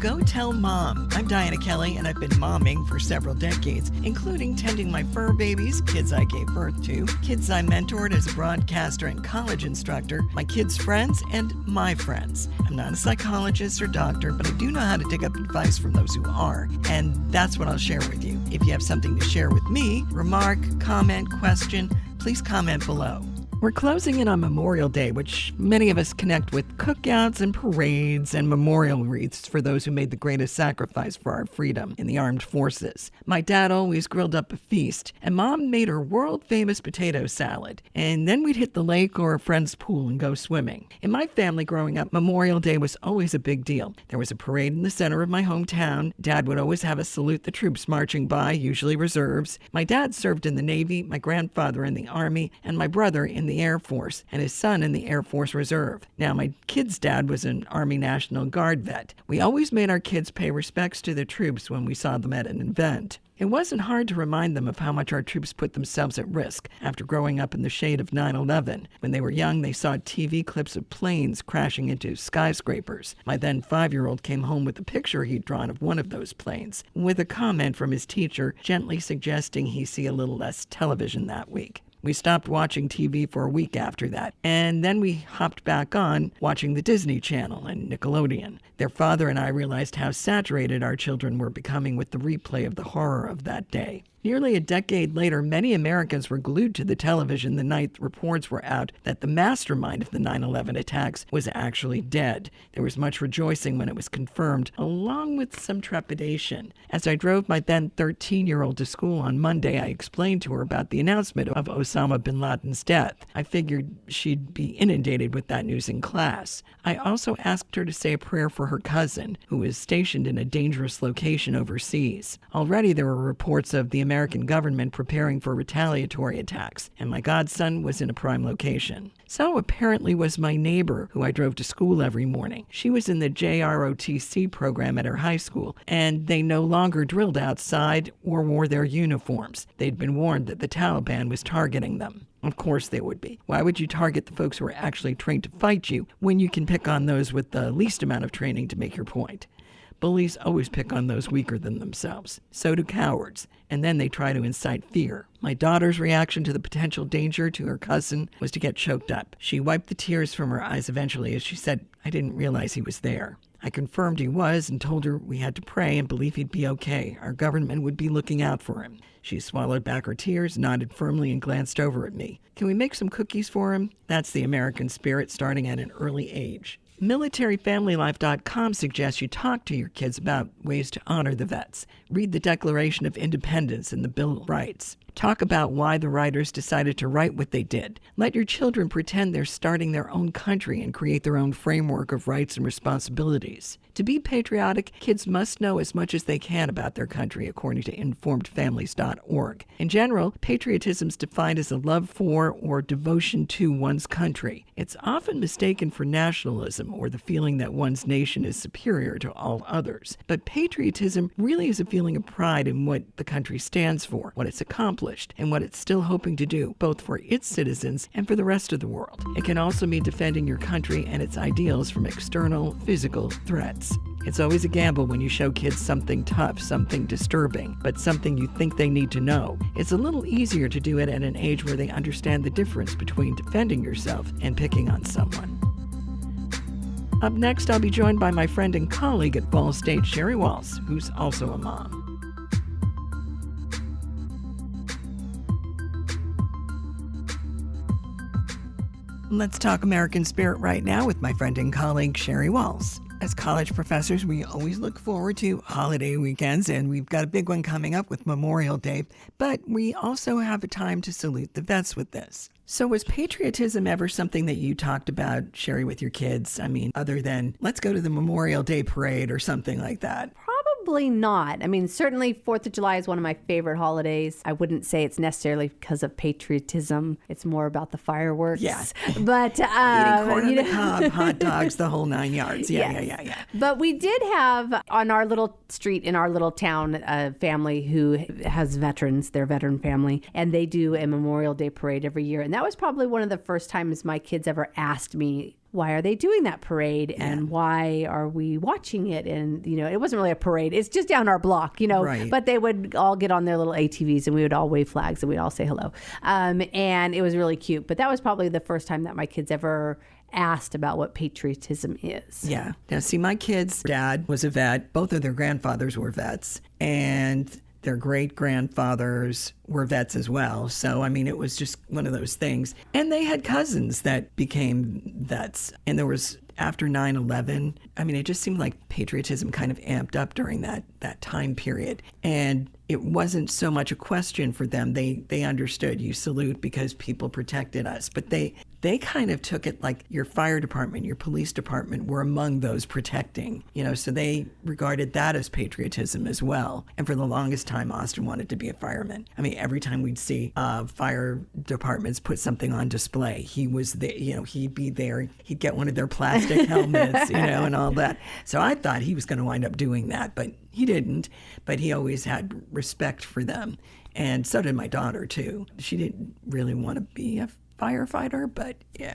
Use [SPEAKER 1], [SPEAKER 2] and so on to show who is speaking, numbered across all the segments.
[SPEAKER 1] Go Tell Mom. I'm Dianna Kelly, and I've been momming for several decades, including tending my fur babies, kids I gave birth to, kids I mentored as a broadcaster and college instructor, my kids' friends, and my friends. I'm not a psychologist or doctor, but I do know how to dig up advice from those who are, and that's what I'll share with you. If you have something to share with me, remark, comment, question, please comment below. We're closing in on Memorial Day, which many of us connect with cookouts and parades and memorial wreaths for those who made the greatest sacrifice for our freedom in the armed forces. My dad always grilled up a feast, and Mom made her world-famous potato salad. And then we'd hit the lake or a friend's pool and go swimming. In my family growing up, Memorial Day was always a big deal. There was a parade in the center of my hometown. Dad would always have us salute the troops marching by, usually reserves. My dad served in the Navy, my grandfather in the Army, and my brother in the Air Force, and his son in the Air Force Reserve. Now, my kid's dad was an Army National Guard vet. We always made our kids pay respects to the troops when we saw them at an event. It wasn't hard to remind them of how much our troops put themselves at risk after growing up in the shade of 9/11. When they were young, they saw TV clips of planes crashing into skyscrapers. My then 5-year-old came home with a picture he'd drawn of one of those planes, with a comment from his teacher gently suggesting he see a little less television that week. We stopped watching TV for a week after that, and then we hopped back on watching the Disney Channel and Nickelodeon. Their father and I realized how saturated our children were becoming with the replay of the horror of that day. Nearly a decade later, many Americans were glued to the television the night reports were out that the mastermind of the 9/11 attacks was actually dead. There was much rejoicing when it was confirmed, along with some trepidation. As I drove my then 13-year-old to school on Monday, I explained to her about the announcement of Osama bin Laden's death. I figured she'd be inundated with that news in class. I also asked her to say a prayer for her cousin, who is stationed in a dangerous location overseas. Already there were reports of the American government preparing for retaliatory attacks, and my godson was in a prime location. So apparently was my neighbor, who I drove to school every morning. She was in the JROTC program at her high school, and they no longer drilled outside or wore their uniforms. They'd been warned that the Taliban was targeting them. Of course they would be. Why would you target the folks who are actually trained to fight you when you can pick on those with the least amount of training to make your point? Bullies always pick on those weaker than themselves. So do cowards, and then they try to incite fear. My daughter's reaction to the potential danger to her cousin was to get choked up. She wiped the tears from her eyes eventually as she said, "I didn't realize he was there." I confirmed he was and told her we had to pray and believe he'd be okay. Our government would be looking out for him. She swallowed back her tears, nodded firmly, and glanced over at me. "Can we make some cookies for him?" That's the American spirit starting at an early age. MilitaryFamilyLife.com suggests you talk to your kids about ways to honor the vets. Read the Declaration of Independence and the Bill of Rights. Talk about why the writers decided to write what they did. Let your children pretend they're starting their own country and create their own framework of rights and responsibilities. To be patriotic, kids must know as much as they can about their country, according to informedfamilies.org. In general, patriotism is defined as a love for or devotion to one's country. It's often mistaken for nationalism or the feeling that one's nation is superior to all others. But patriotism really is a feeling of pride in what the country stands for, what it's accomplished, and what it's still hoping to do, both for its citizens and for the rest of the world. It can also mean defending your country and its ideals from external, physical threats. It's always a gamble when you show kids something tough, something disturbing, but something you think they need to know. It's a little easier to do it at an age where they understand the difference between defending yourself and picking on someone. Up next, I'll be joined by my friend and colleague at Ball State, Sheri Waltz, who's also a mom. Let's talk American spirit right now with my friend and colleague, Sheri Waltz. As college professors, we always look forward to holiday weekends, and we've got a big one coming up with Memorial Day, but we also have a time to salute the vets with this. So was patriotism ever something that you talked about, Sheri, with your kids? I mean, other than let's go to the Memorial Day parade or something like that?
[SPEAKER 2] Probably not. I mean, certainly 4th of July is one of my favorite holidays. I wouldn't say it's necessarily because of patriotism. It's more about the fireworks.
[SPEAKER 1] Yeah.
[SPEAKER 2] But,
[SPEAKER 1] eating corn on the cob, hot dogs, the whole 9 yards. Yeah.
[SPEAKER 2] But we did have on our little street in our little town a family who has veterans, their veteran family, and they do a Memorial Day parade every year. And that was probably one of the first times my kids ever asked me why are they doing that parade and why are we watching it? And, it wasn't really a parade. It's just down our block,
[SPEAKER 1] Right.
[SPEAKER 2] but they would all get on their little ATVs and we would all wave flags and we'd all say hello. And it was really cute. But that was probably the first time that my kids ever asked about what patriotism is.
[SPEAKER 1] Yeah. Now, see, my kids' dad was a vet. Both of their grandfathers were vets. And their great-grandfathers were vets as well. So, I mean, it was just one of those things. And they had cousins that became vets. And there was, after 9/11, I mean, it just seemed like patriotism kind of amped up during that time period. And it wasn't so much a question for them. They understood you salute because people protected us. But they kind of took it like your fire department, your police department were among those protecting, so they regarded that as patriotism as well. And for the longest time, Austin wanted to be a fireman. I mean, every time we'd see fire departments put something on display, he was there, he'd be there, he'd get one of their plastic helmets, and all that. So I thought he was going to wind up doing that, but he didn't. But he always had respect for them. And so did my daughter, too. She didn't really want to be a firefighter, but yeah.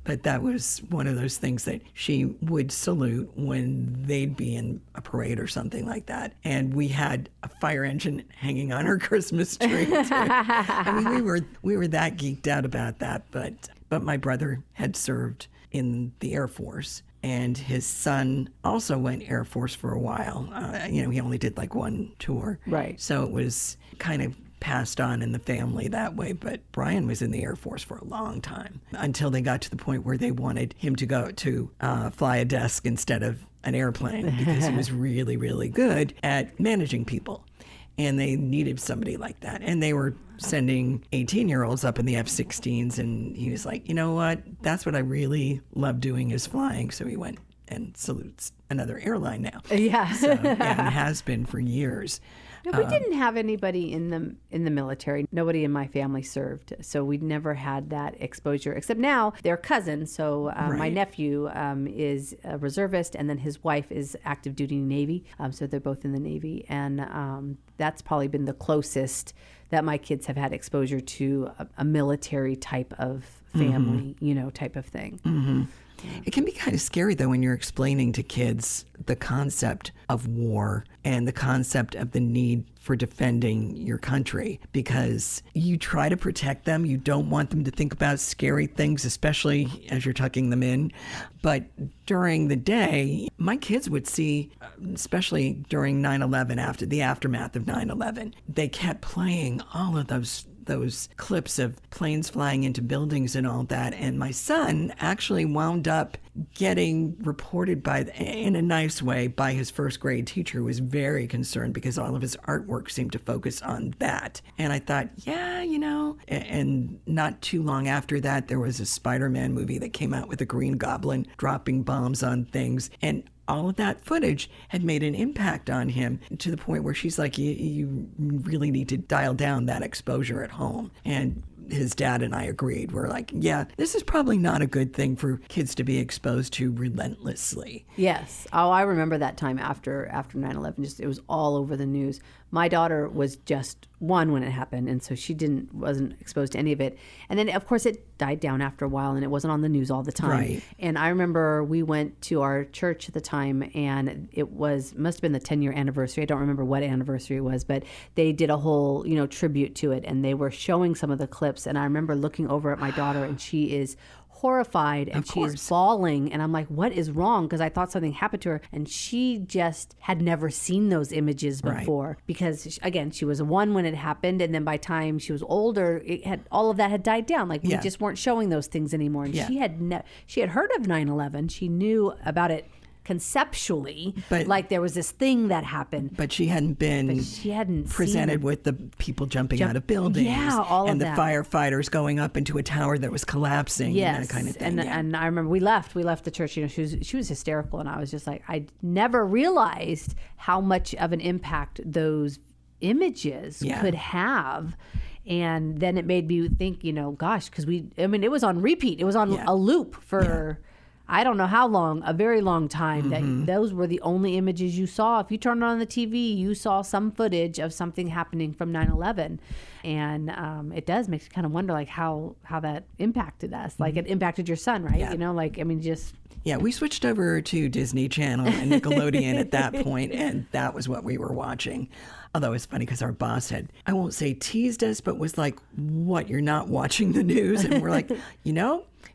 [SPEAKER 1] But that was one of those things that she would salute when they'd be in a parade or something like that. And we had a fire engine hanging on our Christmas tree, too. I mean, we were that geeked out about that. But my brother had served in the Air Force. And his son also went Air Force for a while. He only did like one tour.
[SPEAKER 2] Right.
[SPEAKER 1] So it was kind of passed on in the family that way. But Brian was in the Air Force for a long time until they got to the point where they wanted him to go to fly a desk instead of an airplane because he was really, really good at managing people. And they needed somebody like that. And they were sending 18-year-olds up in the F-16s. And he was like, you know what? That's what I really love doing is flying. So he went and salutes another airline now.
[SPEAKER 2] Yeah.
[SPEAKER 1] So, and has been for years.
[SPEAKER 2] No, we didn't have anybody in the military. Nobody in my family served, so we never had that exposure. Except now they're cousins. So my nephew is a reservist, and then his wife is active duty Navy. So they're both in the Navy, and that's probably been the closest that my kids have had exposure to a military type of family, type of thing.
[SPEAKER 1] Mm-hmm. It can be kind of scary, though, when you're explaining to kids the concept of war and the concept of the need for defending your country, because you try to protect them. You don't want them to think about scary things, especially as you're tucking them in. But during the day, my kids would see, especially during 9/11, after the aftermath of 9/11, they kept playing all of those clips of planes flying into buildings and all that. And my son actually wound up getting reported in a nice way by his first grade teacher, who was very concerned because all of his artwork seemed to focus on that. And I thought, and not too long after that, there was a Spider-Man movie that came out with a Green Goblin dropping bombs on things. And all of that footage had made an impact on him to the point where she's like, you really need to dial down that exposure at home. And his dad and I agreed. We're like, yeah, this is probably not a good thing for kids to be exposed to relentlessly.
[SPEAKER 2] Yes. Oh, I remember that time after 9/11. It was all over the news. My daughter was just 1 when it happened, and so she wasn't exposed to any of it. And then, of course, it died down after a while, and it wasn't on the news all the time.
[SPEAKER 1] Right.
[SPEAKER 2] And I remember we went to our church at the time, and it must have been the 10-year anniversary. I don't remember what anniversary it was, but they did a whole, tribute to it, and they were showing some of the clips. And I remember looking over at my daughter, and she is horrified and she is bawling, and I'm like, what is wrong? Because I thought something happened to her, and she just had never seen those images before, because again, she was 1 when it happened, and then by the time she was older, all of that had died down. Like we just weren't showing those things anymore. And she had heard of 9/11. She knew about it conceptually, but like there was this thing that happened,
[SPEAKER 1] but she hadn't presented with the people jumping out of buildings,
[SPEAKER 2] all
[SPEAKER 1] and
[SPEAKER 2] of that.
[SPEAKER 1] The firefighters going up into a tower that was collapsing, that kind of thing.
[SPEAKER 2] And I remember we left the church. She was hysterical, and I was just like, I never realized how much of an impact those images could have. And then it made me think, gosh, because it was on repeat. It was on a loop for. I don't know how long, a very long time, that those were the only images you saw. If you turned on the TV, you saw some footage of something happening from 9/11. And it does make you kind of wonder, like, how that impacted us. Like, it impacted your son, right?
[SPEAKER 1] Yeah.
[SPEAKER 2] You know, like, I mean, just...
[SPEAKER 1] Yeah, we switched over to Disney Channel and Nickelodeon at that point, and that was what we were watching. Although it's funny because our boss had, I won't say teased us, but was like, what, you're not watching the news? And we're like,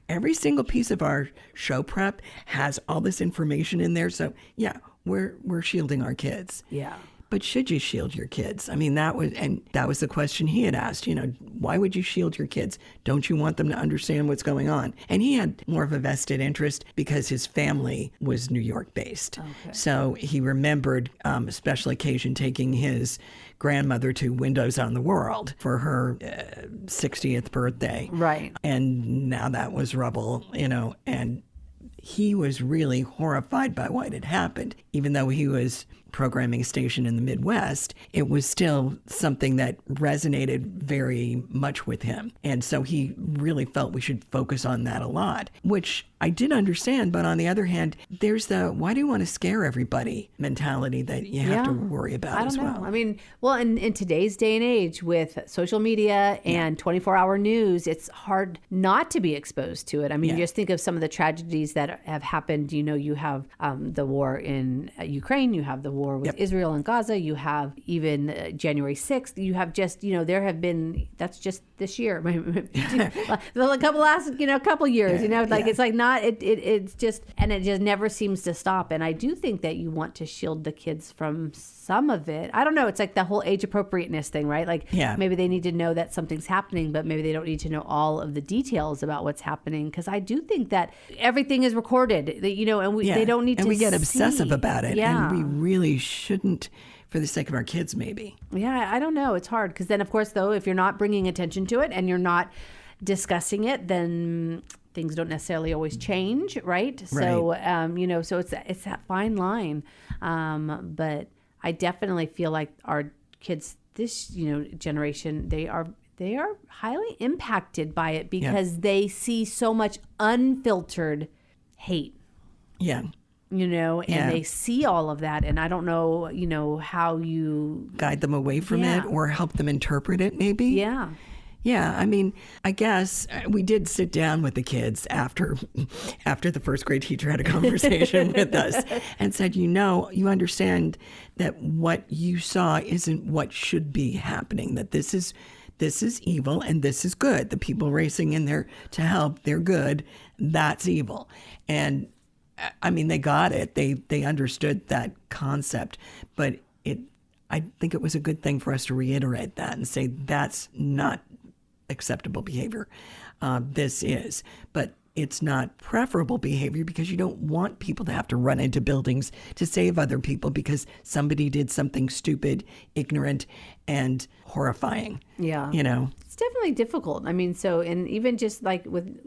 [SPEAKER 1] every single piece of our show prep has all this information in there. So yeah, we're shielding our kids.
[SPEAKER 2] Yeah.
[SPEAKER 1] But should you shield your kids? I mean, that was the question he had asked, why would you shield your kids? Don't you want them to understand what's going on? And he had more of a vested interest because his family was New York based. Okay. So he remembered a special occasion taking his grandmother to Windows on the World for her 60th birthday.
[SPEAKER 2] Right.
[SPEAKER 1] And now that was rubble, and he was really horrified by what had happened. Even though he was programming a station in the Midwest, it was still something that resonated very much with him. And so he really felt we should focus on that a lot, which I did understand. But on the other hand, there's the why do you want to scare everybody mentality that you have to worry about as well.
[SPEAKER 2] I don't know. I mean, well, in today's day and age with social media and 24-hour news, it's hard not to be exposed to it. I mean, just think of some of the tragedies that have happened. You have the war in Ukraine, you have the war with Israel and Gaza, you have even January 6th, you have just, there have been, that's just this year, a couple years, it's like not, it's just, and it just never seems to stop. And I do think that you want to shield the kids from some of it. I don't know. It's like the whole age appropriateness thing, right? Like maybe they need to know that something's happening, but maybe they don't need to know all of the details about what's happening. Because I do think that everything is recorded, and they don't need to
[SPEAKER 1] And we get obsessive about it.
[SPEAKER 2] Yeah.
[SPEAKER 1] And we really shouldn't, for the sake of our kids, maybe.
[SPEAKER 2] Yeah, I don't know. It's hard. Because then, of course, though, if you're not bringing attention to it and you're not discussing it, then things don't necessarily always change, right? So, so it's that fine line. But I definitely feel like our kids, this generation, they are highly impacted by it because they see so much unfiltered hate.
[SPEAKER 1] Yeah.
[SPEAKER 2] And they see all of that. And I don't know, how you
[SPEAKER 1] guide them away from it or help them interpret it, maybe.
[SPEAKER 2] Yeah.
[SPEAKER 1] Yeah, I mean, I guess we did sit down with the kids after the first grade teacher had a conversation with us and said, you understand that what you saw isn't what should be happening, that this is evil and this is good. The people racing in there to help, they're good. That's evil. And I mean, they got it. They understood that concept, but I think it was a good thing for us to reiterate that and say that's not acceptable behavior. This is, but it's not preferable behavior because you don't want people to have to run into buildings to save other people because somebody did something stupid, ignorant, and horrifying.
[SPEAKER 2] Yeah. It's definitely difficult. I mean, and even just like with,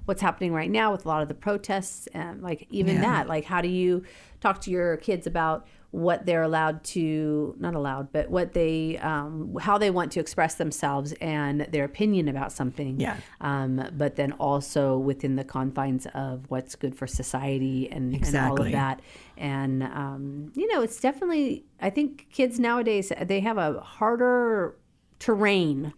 [SPEAKER 2] what's happening right now with a lot of the protests and that, like how do you talk to your kids about what they're but what they, how they want to express themselves and their opinion about something. Yeah. But then also within the confines of what's good for society and all of that. And, it's definitely, I think kids nowadays, they have a harder terrain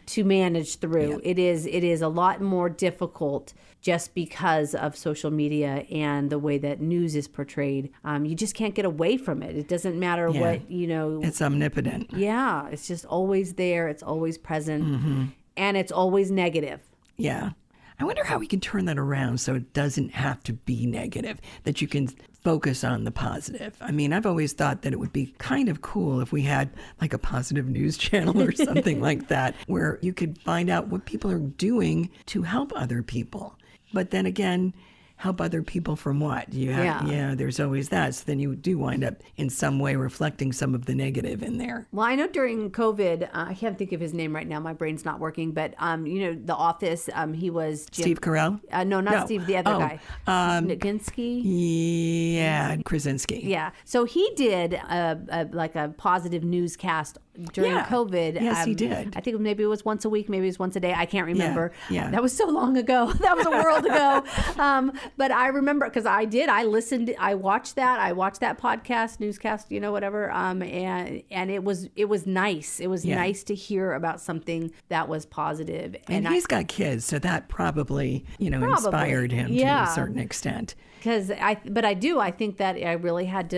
[SPEAKER 2] to manage through. Yeah. It is a lot more difficult just because of social media and the way that news is portrayed. You just can't get away from it. It doesn't matter what,
[SPEAKER 1] It's omnipotent.
[SPEAKER 2] Yeah, it's just always there. It's always present. And it's always negative.
[SPEAKER 1] Yeah. I wonder how we can turn that around so it doesn't have to be negative, that you can focus on the positive. I mean, I've always thought that it would be kind of cool if we had like a positive news channel or something like that, where you could find out what people are doing to help other people. But then again, help other people from what? There's always that. So then you do wind up in some way reflecting some of the negative in there.
[SPEAKER 2] Well, I know during COVID, I can't think of his name right now. My brain's not working. But, The Office, he was
[SPEAKER 1] Steve Carell?
[SPEAKER 2] No, Steve, the other guy. Nikinsky?
[SPEAKER 1] Yeah, Krasinski.
[SPEAKER 2] Yeah. So he did a positive newscast, during COVID.
[SPEAKER 1] Yes, he did.
[SPEAKER 2] I think maybe it was once a week, maybe it was once a day. I can't remember.
[SPEAKER 1] Yeah.
[SPEAKER 2] That was so long ago. That was a world ago. But I remember because I listened, I watched that podcast, newscast, whatever. And it was nice. It was nice to hear about something that was positive.
[SPEAKER 1] And he's got kids, so that probably, inspired him to a certain extent.
[SPEAKER 2] Because I think that I really had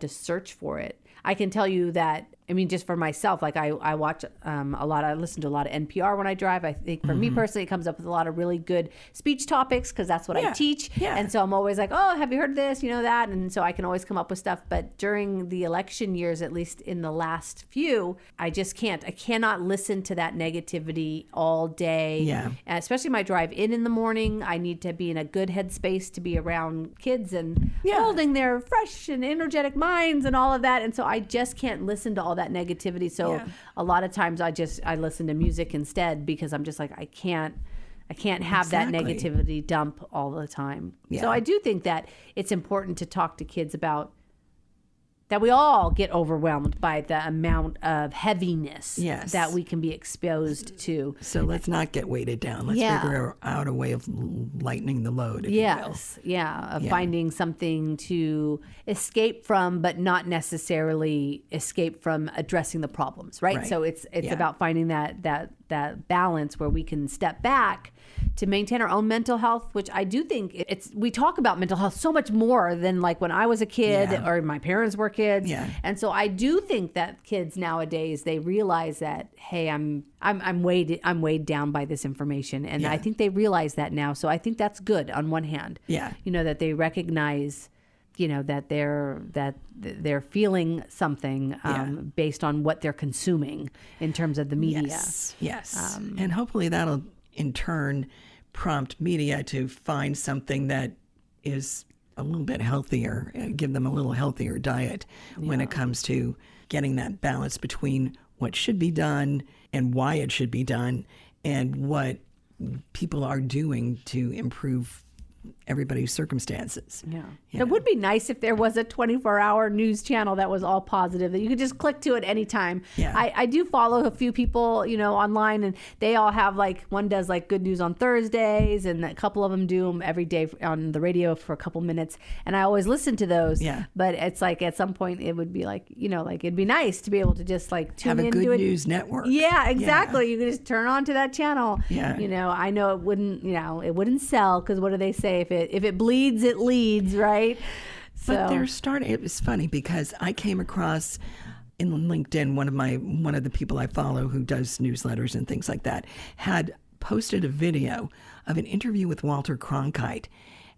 [SPEAKER 2] to search for it. I can tell you that, just for myself, like I watch I listen to a lot of NPR when I drive. I think for me personally, it comes up with a lot of really good speech topics because that's what I teach. Yeah. And so I'm always like, oh, have you heard this, that? And so I can always come up with stuff. But during the election years, at least in the last few, I just can't. I cannot listen to that negativity all day.
[SPEAKER 1] Yeah.
[SPEAKER 2] And especially my drive in the morning. I need to be in a good headspace to be around kids and holding their fresh and energetic minds and all of that. And so I just can't listen to all that negativity. So a lot of times I listen to music instead because I'm just like, I can't have that negativity dump all the time. Yeah. So I do think that it's important to talk to kids about that we all get overwhelmed by the amount of heaviness that we can be exposed to.
[SPEAKER 1] So let's not get weighted down. Let's figure out a way of lightening the load, if you will.
[SPEAKER 2] Finding something to escape from, but not necessarily escape from addressing the problems, right? So it's about finding that balance where we can step back to maintain our own mental health, which I do think we talk about mental health so much more than like when I was a kid or my parents were kids. Yeah. And so I do think that kids nowadays, they realize that, hey, I'm weighed down by this information. And I think they realize that now. So I think that's good on one hand. Yeah. That they recognize that they're feeling something based on what they're consuming in terms of the media.
[SPEAKER 1] Yes. And hopefully that'll in turn prompt media to find something that is a little bit healthier and give them a little healthier diet when it comes to getting that balance between what should be done and why it should be done and what people are doing to improve everybody's circumstances.
[SPEAKER 2] It would be nice if there was a 24-hour news channel that was all positive that you could just click to at any time. I do follow a few people online, and they all have one does good news on Thursdays, and a couple of them do them every day on the radio for a couple minutes, and I always listen to those. But it's at some point it would be it'd be nice to be able to just tune
[SPEAKER 1] have a good news network.
[SPEAKER 2] Exactly. You can just turn on to that channel. I know it wouldn't sell because what do they say? If it bleeds, it leads, right?
[SPEAKER 1] But they're starting. It was funny because I came across in LinkedIn one of the people I follow who does newsletters and things like that had posted a video of an interview with Walter Cronkite.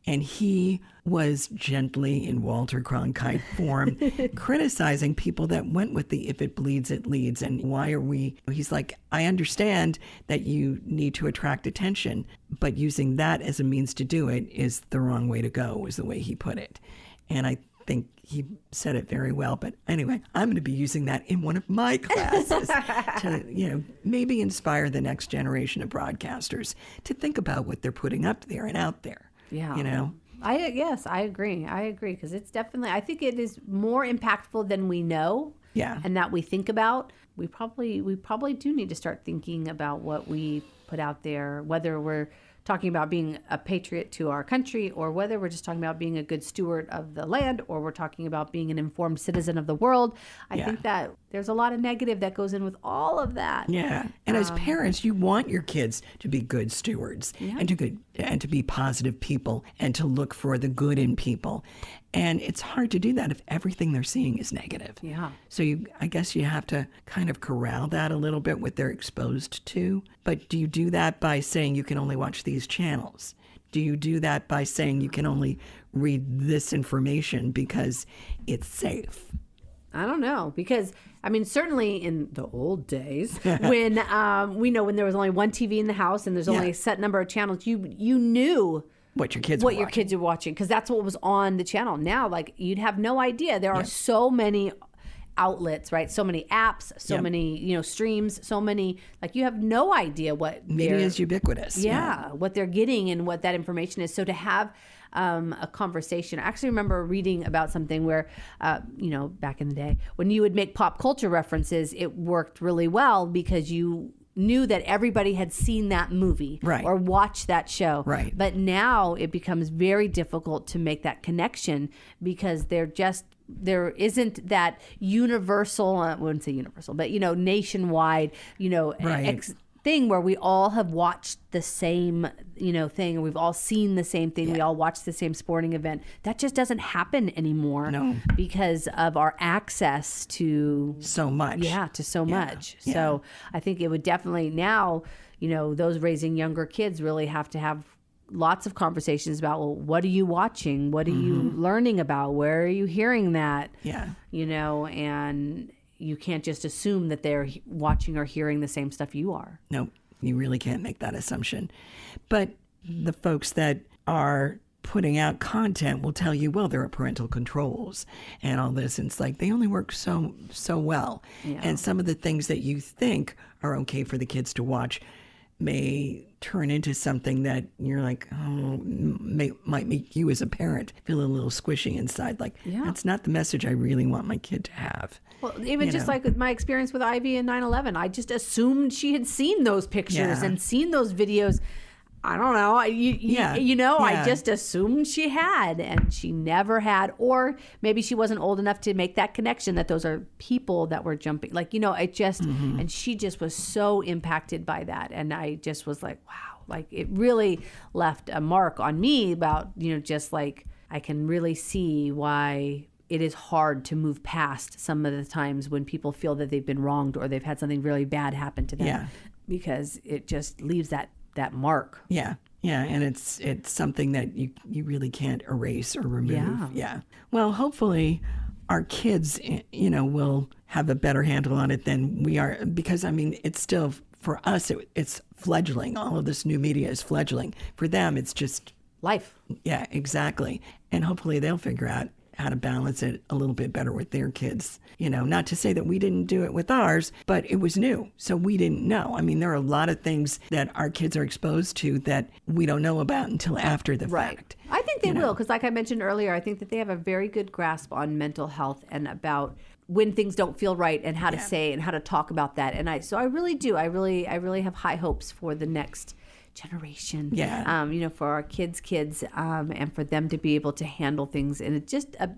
[SPEAKER 1] And he was gently, in Walter Cronkite form, criticizing people that went with the if it bleeds, it leads. And he's like, I understand that you need to attract attention, but using that as a means to do it is the wrong way to go, is the way he put it. And I think he said it very well. But anyway, I'm going to be using that in one of my classes to, maybe inspire the next generation of broadcasters to think about what they're putting up there and out there. I agree because it's definitely, I think it is more impactful than we know and that we think about. We probably do need to start thinking about what we put out there, whether we're talking about being a patriot to our country or whether we're just talking about being a good steward of the land or we're talking about being an informed citizen of the world. I think that there's a lot of negative that goes in with all of that. Yeah. And as parents, you want your kids to be good stewards and to be positive people and to look for the good in people. And it's hard to do that if everything they're seeing is negative. Yeah. So I guess you have to kind of corral that a little bit what they're exposed to. But do you do that by saying you can only watch these channels? Do you do that by saying you can only read this information because it's safe?
[SPEAKER 2] I don't know, because certainly in the old days when when there was only one TV in the house and there's only a set number of channels, you knew
[SPEAKER 1] what your kids
[SPEAKER 2] were watching because that's what was on the channel. Now, you'd have no idea. There are so many outlets, right? So many apps, so many, streams, so many, like you have no idea what
[SPEAKER 1] media is ubiquitous.
[SPEAKER 2] What they're getting and what that information is. So to have a conversation, I actually remember reading about something where, back in the day when you would make pop culture references, it worked really well because you knew that everybody had seen that movie or watched that show.
[SPEAKER 1] Right.
[SPEAKER 2] But now it becomes very difficult to make that connection because there isn't that universal, I wouldn't say universal, but, nationwide, thing where we all have watched the same, thing, or we've all seen the same thing. We all watched the same sporting event. That just doesn't happen anymore.
[SPEAKER 1] No.
[SPEAKER 2] Because of our access to
[SPEAKER 1] so much.
[SPEAKER 2] Yeah, to so much. So I think it would definitely now, those raising younger kids really have to have lots of conversations about, well, what are you watching? What are you learning about? Where are you hearing that?
[SPEAKER 1] Yeah.
[SPEAKER 2] And you can't just assume that they're watching or hearing the same stuff you are.
[SPEAKER 1] No, you really can't make that assumption. But the folks that are putting out content will tell you, well, there are parental controls and all this. And it's like they only work so well. Yeah. And some of the things that you think are okay for the kids to watch may turn into something that you're like, might make you as a parent feel a little squishy inside. Like, that's not the message I really want my kid to have.
[SPEAKER 2] Well, even just like with my experience with Ivy and 9/11, I just assumed she had seen those pictures and seen those videos. I don't know. I just assumed she had, and she never had. Or maybe she wasn't old enough to make that connection that those are people that were jumping. Like, it just, and she just was so impacted by that. And I just was like, wow, like it really left a mark on me about, just like I can really see why it is hard to move past some of the times when people feel that they've been wronged or they've had something really bad happen to them, because it just leaves that mark.
[SPEAKER 1] Yeah, and it's something that you really can't erase or remove. Yeah. Well, hopefully our kids, will have a better handle on it than we are, because it's still, for us, it's fledgling. All of this new media is fledgling. For them, it's just
[SPEAKER 2] life.
[SPEAKER 1] Yeah, exactly. And hopefully they'll figure out how to balance it a little bit better with their kids. Not to say that we didn't do it with ours, but it was new. So we didn't know. There are a lot of things that our kids are exposed to that we don't know about until after the fact.
[SPEAKER 2] I think they will, because like I mentioned earlier, I think that they have a very good grasp on mental health and about when things don't feel right and how to say and how to talk about that. And I really do. I really have high hopes for the next generation, for our kids, and for them to be able to handle things in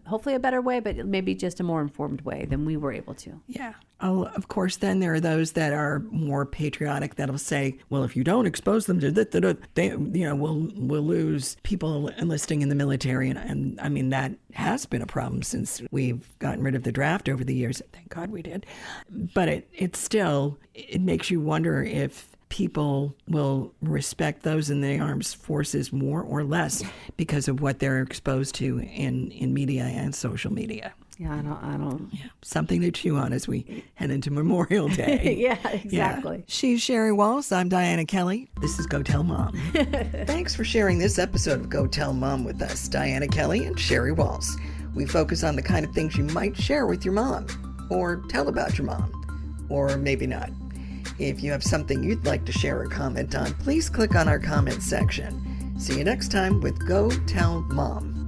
[SPEAKER 2] hopefully a better way, but maybe just a more informed way than we were able to.
[SPEAKER 1] Yeah. Oh, of course, then there are those that are more patriotic that'll say, well, if you don't expose them to we'll lose people enlisting in the military. And that has been a problem since we've gotten rid of the draft over the years. Thank God we did. But it makes you wonder if people will respect those in the armed forces more or less because of what they're exposed to in media and social media.
[SPEAKER 2] Yeah, I don't.
[SPEAKER 1] Yeah, something to chew on as we head into Memorial Day.
[SPEAKER 2] Yeah, exactly.
[SPEAKER 1] Yeah. She's Sheri Waltz. I'm Dianna Kelly. This is Go Tell Mom. Thanks for sharing this episode of Go Tell Mom with us, Dianna Kelly and Sheri Waltz. We focus on the kind of things you might share with your mom, or tell about your mom, or maybe not. If you have something you'd like to share or comment on, please click on our comment section. See you next time with Go Tell Mom.